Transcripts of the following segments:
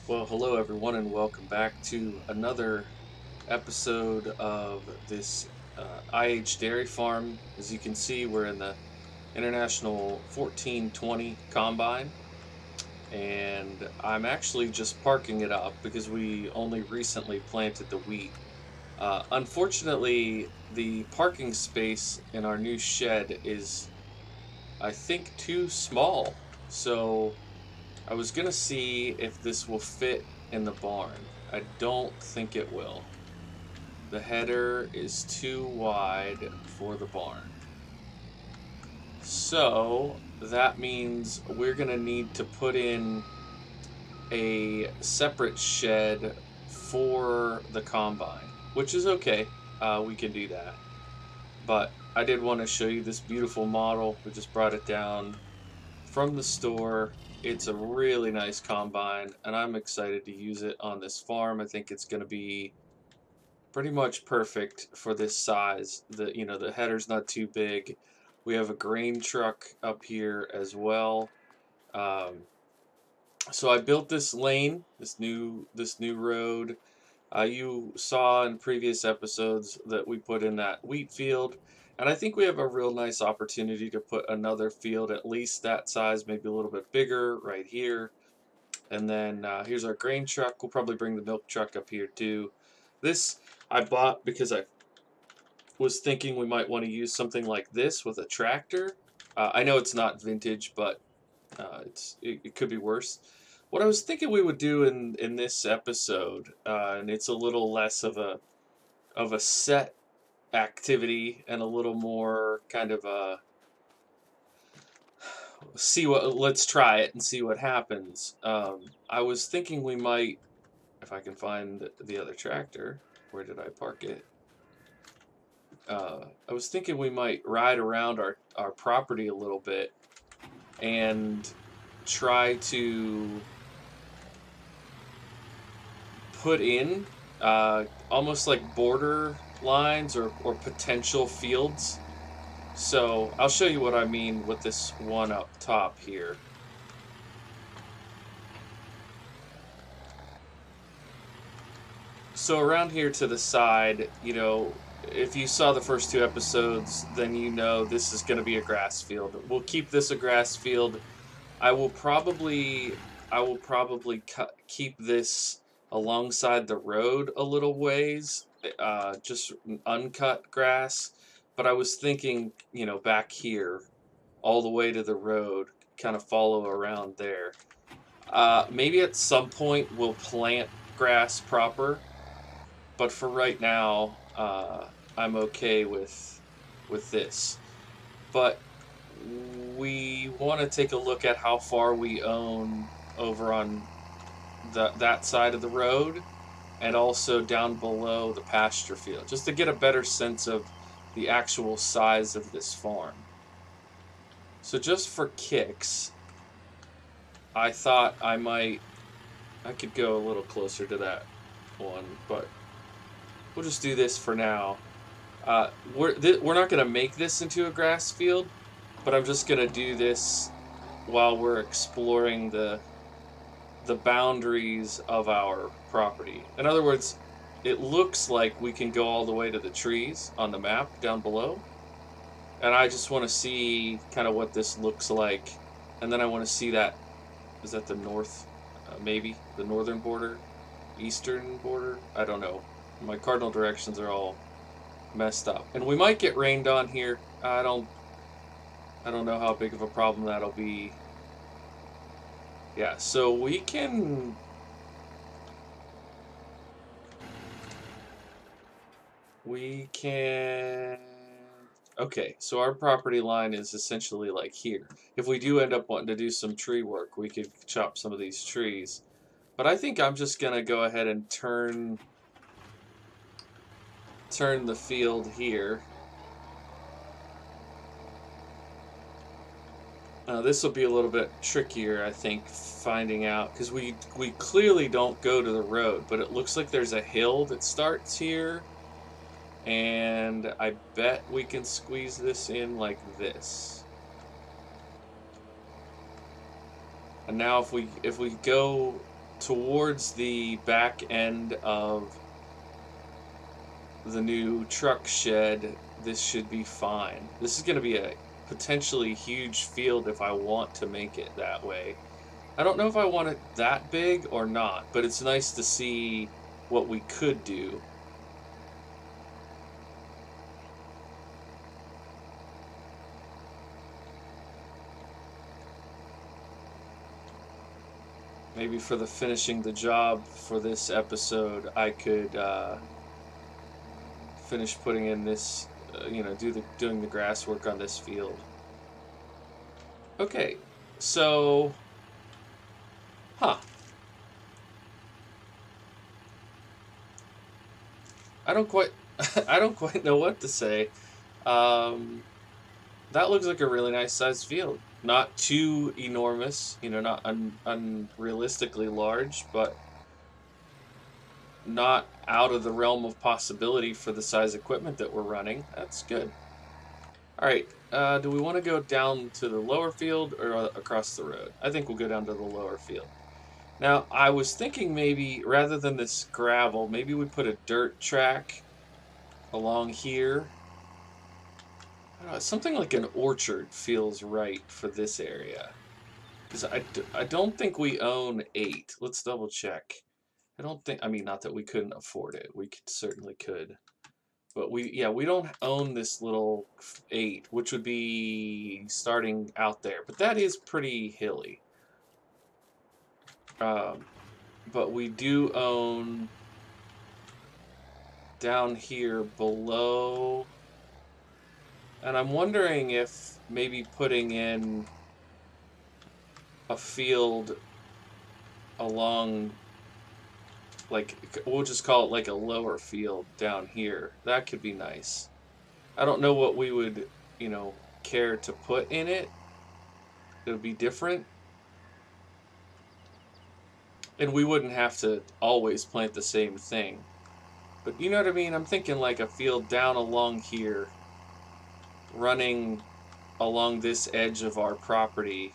Well, hello everyone, and welcome back to another episode of this IH Dairy Farm. As you can see, we're in the International 1420 Combine, and I'm actually just parking it up because we only recently planted the wheat. Unfortunately, the parking space in our new shed is, I think, too small. So I was gonna see if this will fit in the barn. I don't think it will. The header is too wide for the barn. So that means we're gonna need to put in a separate shed for the combine, which is okay. We can do that. But I did want to show you this beautiful model. We just brought it down from the store. It's a really nice combine, and I'm excited to use it on this farm. I think it's going to be pretty much perfect for this size. The header's not too big. We have a grain truck up here as well. Um, so I built this lane, this new road. You saw in previous episodes that we put in that wheat field, and I think we have a real nice opportunity to put another field at least that size, maybe a little bit bigger, right here. And then here's our grain truck. We'll probably bring the milk truck up here too. This I bought because I was thinking we might want to use something like this with a tractor. I know it's not vintage, but it could be worse. What I was thinking we would do in this episode, and it's a little less of a set activity and a little more kind of a let's try it and see what happens. I was thinking we might, if I can find the other tractor. Where did I park it? I was thinking we might ride around our property a little bit and try to put in almost like border lines or potential fields. So I'll show you what I mean with this one up top here. So around here to the side, if you saw the first two episodes, then you know this is going to be a grass field. We'll keep this a grass field. I will probably keep this alongside the road a little ways, just uncut grass. But I was thinking, back here, all the way to the road, kind of follow around there. Maybe at some point we'll plant grass proper, but for right now, I'm okay with this. But we want to take a look at how far we own over on that side of the road and also down below the pasture field, just to get a better sense of the actual size of this farm. So just for kicks, I thought I could go a little closer to that one, but we'll just do this for now. We're not going to make this into a grass field, but I'm just going to do this while we're exploring the boundaries of our property. In other words, it looks like we can go all the way to the trees on the map down below. And I just want to see kind of what this looks like. And then I want to see that, is that the north, maybe? The northern border? Eastern border? I don't know. My cardinal directions are all messed up. And we might get rained on here. I don't know how big of a problem that'll be. Yeah, so we can okay, so our property line is essentially like here. If we do end up wanting to do some tree work, we could chop some of these trees. But I think I'm just gonna go ahead and turn the field here. This will be a little bit trickier, I think, finding out because we clearly don't go to the road, but it looks like there's a hill that starts here, and I bet we can squeeze this in like this. And now if we go towards the back end of the new truck shed, this should be fine. This is going to be a potentially huge field if I want to make it that way. I don't know if I want it that big or not, but it's nice to see what we could do. Maybe for the finishing the job for this episode, I could finish putting in this, doing the grass work on this field. Okay, so, huh. I don't quite, I don't quite know what to say. Um, that looks like a really nice sized field. Not too enormous, not unrealistically large, but not out of the realm of possibility for the size equipment that we're running. That's good. All right, do we want to go down to the lower field or across the road? I think we'll go down to the lower field. Now, I was thinking maybe rather than this gravel, maybe we put a dirt track along here. I don't know, something like an orchard feels right for this area. Because I don't think we own 8. Let's double check. I don't think, I mean, not that we couldn't afford it. We certainly could. But we don't own this little 8, which would be starting out there. But that is pretty hilly. But we do own down here below. And I'm wondering if maybe putting in a field along, like, we'll just call it like a lower field down here. That could be nice. I don't know what we would, care to put in it. It would be different. And we wouldn't have to always plant the same thing. But you know what I mean? I'm thinking like a field down along here, running along this edge of our property.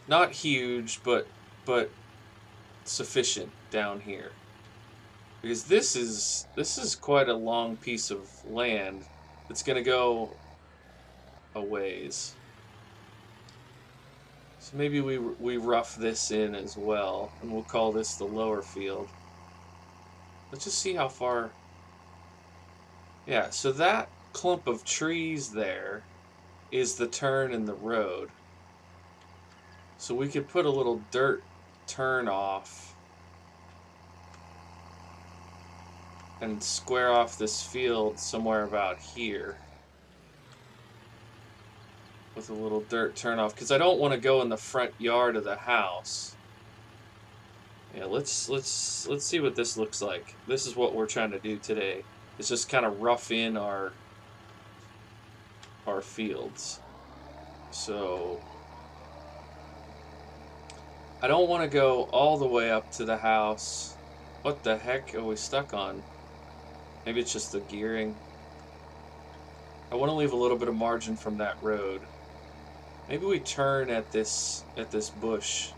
Not huge, but sufficient down here. Because this is quite a long piece of land that's going to go a ways. So maybe we rough this in as well, and we'll call this the lower field. Let's just see how far. Yeah, so that clump of trees there is the turn in the road. So we could put a little dirt turn off and square off this field somewhere about here with a little dirt turn off, because I don't want to go in the front yard of the house. Yeah, let's see what this looks like. This is what we're trying to do today. It's just kind of rough in our fields. So I don't want to go all the way up to the house. What the heck are we stuck on? Maybe it's just the gearing. I want to leave a little bit of margin from that road. Maybe we turn at this bush.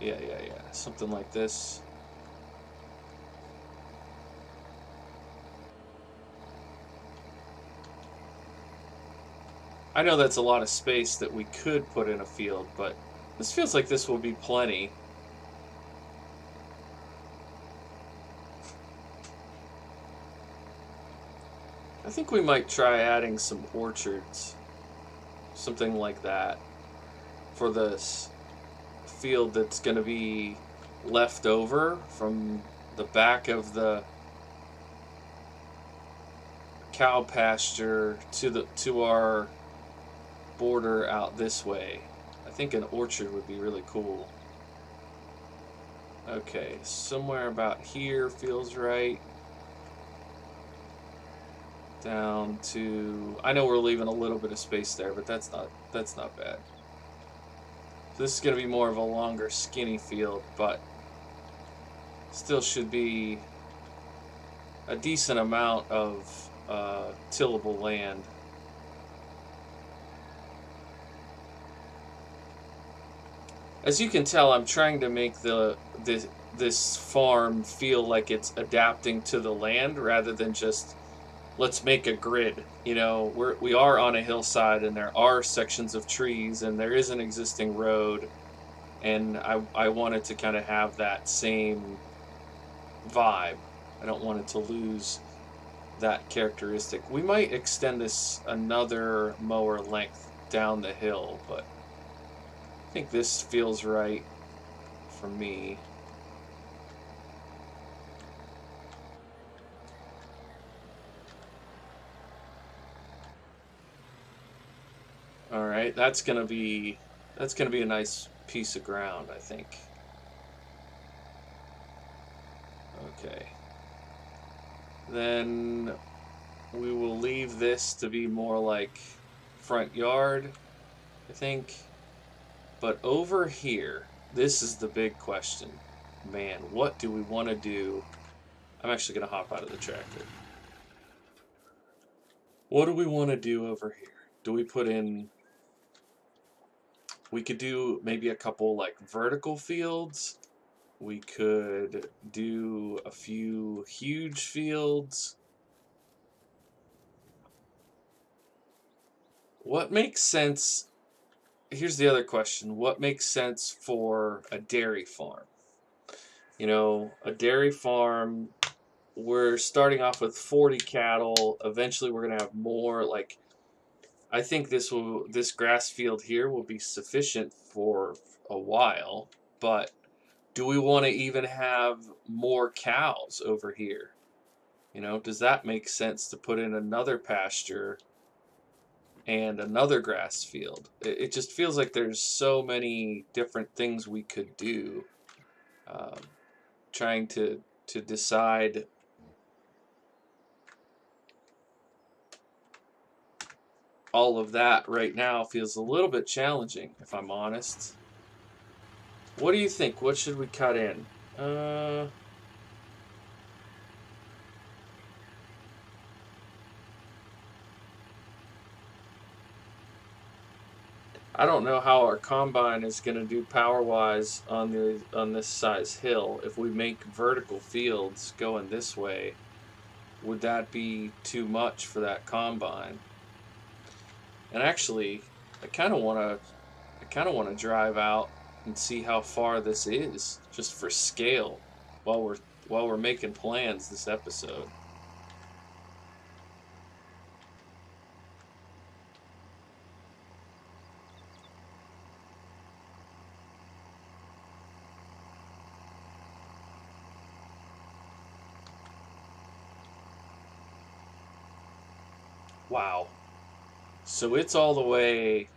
Yeah. Something like this. I know that's a lot of space that we could put in a field, but this feels like this will be plenty. I think we might try adding some orchards. Something like that. For this field that's going to be left over from the back of the cow pasture to our border out this way. I think an orchard would be really cool. Okay, somewhere about here feels right. Down to, I know we're leaving a little bit of space there, but that's not bad. So this is going to be more of a longer, skinny field, but still should be a decent amount of tillable land. As you can tell, I'm trying to make this farm feel like it's adapting to the land rather than just let's make a grid. You know, we are on a hillside and there are sections of trees and there is an existing road, and I wanted to kind of have that same vibe. I don't want it to lose that characteristic. We might extend this another mower length down the hill, but I think this feels right for me. All right, that's gonna be a nice piece of ground, I think. Okay. Then we will leave this to be more like front yard, I think. But over here, this is the big question. Man, what do we want to do? I'm actually going to hop out of the tractor. What do we want to do over here? Do we put in... We could do maybe a couple like vertical fields. We could do a few huge fields. What makes sense? Here's the other question. What makes sense for a dairy farm? You know, a dairy farm, we're starting off with 40 cattle. Eventually we're going to have more. Like, I think this grass field here will be sufficient for a while, but do we want to even have more cows over here? You know, does that make sense to put in another pasture and another grass field? It just feels like there's so many different things we could do. Um, Trying to decide all of that right now feels a little bit challenging, if I'm honest. What do you think? What should we cut in? I don't know how our combine is going to do power-wise on this size hill. If we make vertical fields going this way, would that be too much for that combine? And actually, I kind of want to drive out and see how far this is, just for scale, while we're making plans this episode. Wow. So it's all the way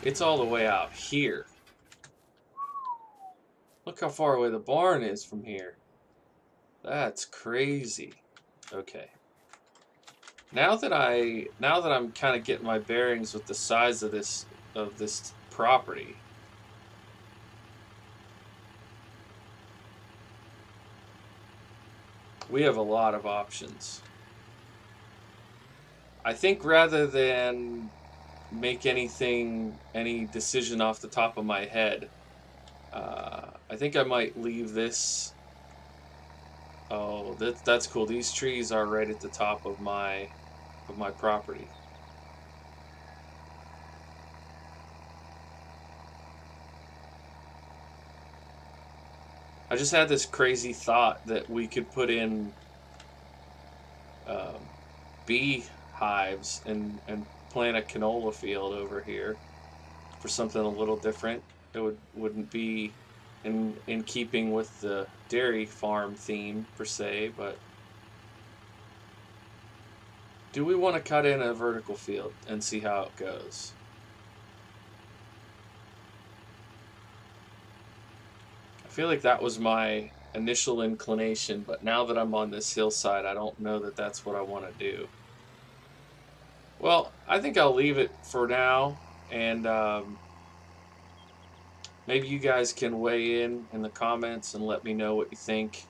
out here. Look how far away the barn is from here. That's crazy. Okay. Now that I'm kind of getting my bearings with the size of this property, we have a lot of options. I think rather than make any decision off the top of my head, I think I might leave this. Oh, that's cool. These trees are right at the top of my property. I just had this crazy thought that we could put in um, bee hives and plant a canola field over here for something a little different. It wouldn't be in keeping with the dairy farm theme per se, but do we want to cut in a vertical field and see how it goes? I feel like that was my initial inclination, but now that I'm on this hillside, I don't know that that's what I want to do. Well, I think I'll leave it for now, and maybe you guys can weigh in the comments and let me know what you think.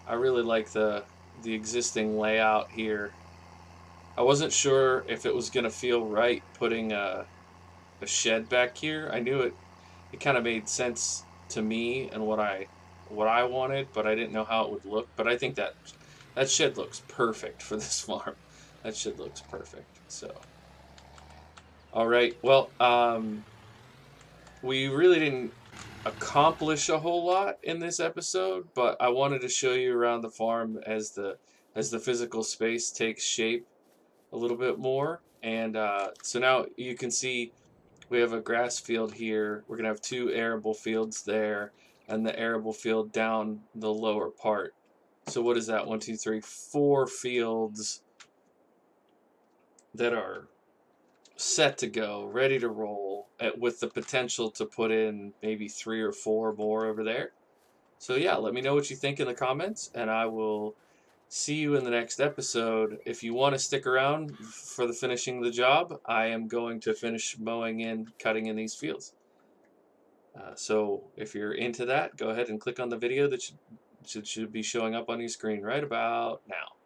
I really like the existing layout here. I wasn't sure if it was gonna feel right putting a shed back here. I knew it. it kind of made sense to me and what I wanted, but I didn't know how it would look. But I think that shed looks perfect for this farm. That shed looks perfect. So, all right. Well, we really didn't accomplish a whole lot in this episode, but I wanted to show you around the farm as the physical space takes shape a little bit more. And so now you can see we have a grass field here. We're gonna have two arable fields there, and the arable field down the lower part. So what is that? 1, 2, 3, 4 fields that are set to go, ready to roll, with the potential to put in maybe 3 or 4 more over there. So yeah, let me know what you think in the comments, and I will see you in the next episode. If you want to stick around for the finishing the job, I am going to finish mowing and cutting in these fields. So if you're into that, go ahead and click on the video that should be showing up on your screen right about now.